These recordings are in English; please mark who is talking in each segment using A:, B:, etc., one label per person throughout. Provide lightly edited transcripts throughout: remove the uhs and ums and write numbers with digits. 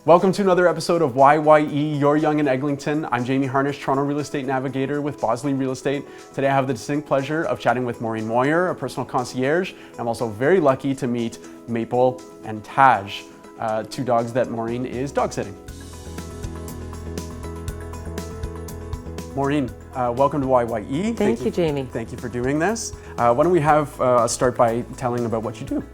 A: Welcome to another episode of YYE, Your Yonge and Eglinton. I'm Jamie Harnish, Toronto Real Estate Navigator with Bosley Real Estate. Today I have the distinct pleasure of chatting with Maureen Moyer, a personal concierge. I'm also very lucky to meet Maple and Taj, two dogs that Maureen is dog sitting. Maureen, welcome to YYE.
B: Thank you, Jamie.
A: Thank you for doing this. Why don't we have us start by telling about what you do?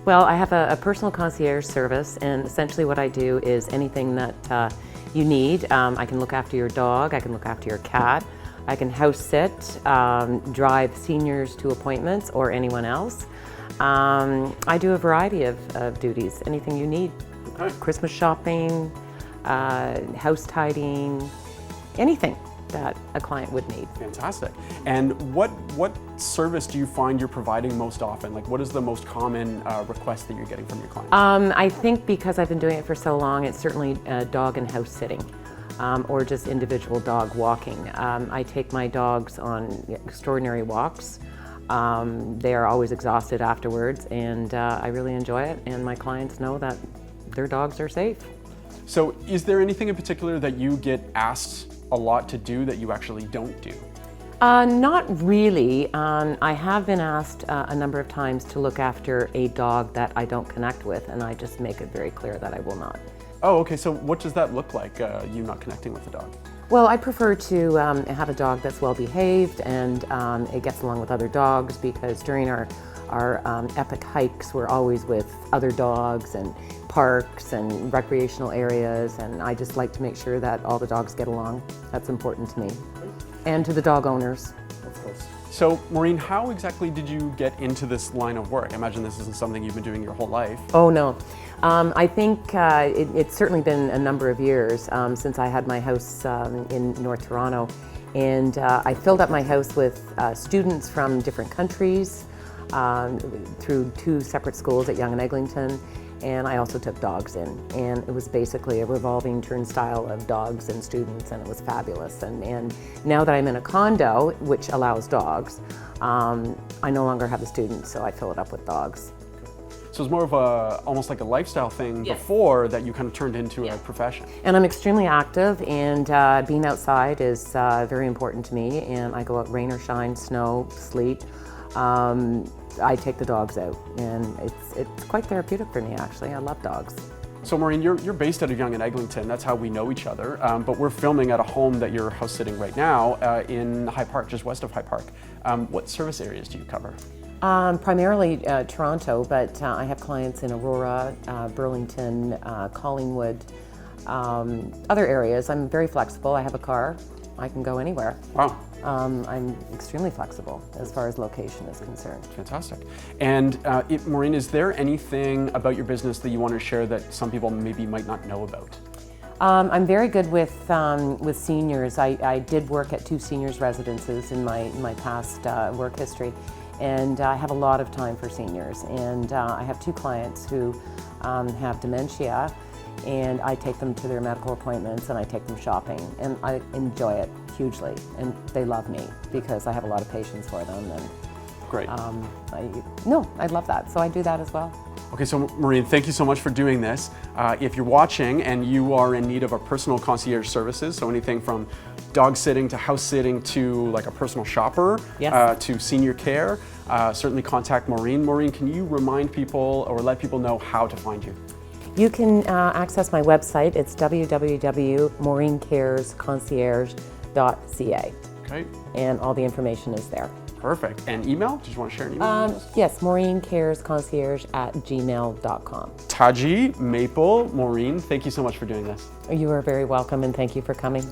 B: Well, I have a personal concierge service, and essentially what I do is anything that you need. I can look after your dog, I can look after your cat, I can house sit, drive seniors to appointments or anyone else. I do a variety of duties, anything you need.
A: Okay.
B: Christmas shopping, house tidying, anything that a client would need.
A: Fantastic. And what service do you find you're providing most often? Like, what is the most common request that you're getting from your clients?
B: I think because I've been doing it for so long, it's certainly dog and house sitting, or just individual dog walking. I take my dogs on extraordinary walks. They are always exhausted afterwards, and I really enjoy it, and my clients know that their dogs are safe.
A: So is there anything in particular that you get asked a lot to do that you actually don't do?
B: Not really. I have been asked a number of times to look after a dog that I don't connect with, and I just make it very clear that I will not.
A: Oh, okay. So what does that look like, you not connecting with the dog?
B: Well, I prefer to have a dog that's well behaved and it gets along with other dogs, because during our epic hikes, we're always with other dogs and parks and recreational areas, and I just like to make sure that all the dogs get along. That's important to me. And to the dog owners.
A: Of course. So, Maureen, how exactly did you get into this line of work? I imagine this isn't something you've been doing your whole life.
B: Oh, no. I think it's certainly been a number of years since I had my house in North Toronto. And I filled up my house with students from different countries through two separate schools at Yonge and Eglinton. And I also took dogs in, and it was basically a revolving turnstile of dogs and students, and it was fabulous. And now that I'm in a condo, which allows dogs, I no longer have the students, so I fill it up with dogs.
A: So it's more of almost like a lifestyle thing.
B: Yes.
A: Before that you kind of turned into a profession.
B: And I'm extremely active, and being outside is very important to me, and I go out rain or shine, snow, sleet. I take the dogs out, and it's quite therapeutic for me, actually. I love dogs.
A: So Maureen, you're based out of Yonge and Eglinton. That's how we know each other. But we're filming at a home that you're house sitting right now in High Park, just west of High Park. What service areas do you cover?
B: Primarily Toronto, but I have clients in Aurora, Burlington, Collingwood, other areas. I'm very flexible. I have a car. I can go anywhere.
A: Wow.
B: I'm extremely flexible as far as location is concerned.
A: Fantastic. And Maureen, is there anything about your business that you want to share that some people maybe might not know about?
B: I'm very good with seniors. I did work at two seniors residences in my past work history, and I have a lot of time for seniors. And I have two clients who have dementia, and I take them to their medical appointments, and I take them shopping, and I enjoy it hugely, and they love me because I have a lot of patience for them. And
A: great.
B: I love that, so I do that as well.
A: Okay, so Maureen, thank you so much for doing this. If you're watching and you are in need of a personal concierge services, so anything from dog sitting to house sitting to like a personal shopper,
B: yes,
A: to senior care, certainly contact Maureen. Maureen, can you remind people or let people know how to find you?
B: You can access my website. It's www.maureencaresconcierge.ca.
A: Okay.
B: And all the information is there.
A: Perfect. And email? Did you want to share an email?
B: Yes, maureencaresconcierge@gmail.com.
A: Taji, Maple, Maureen, thank you so much for doing this.
B: You are very welcome, and thank you for coming.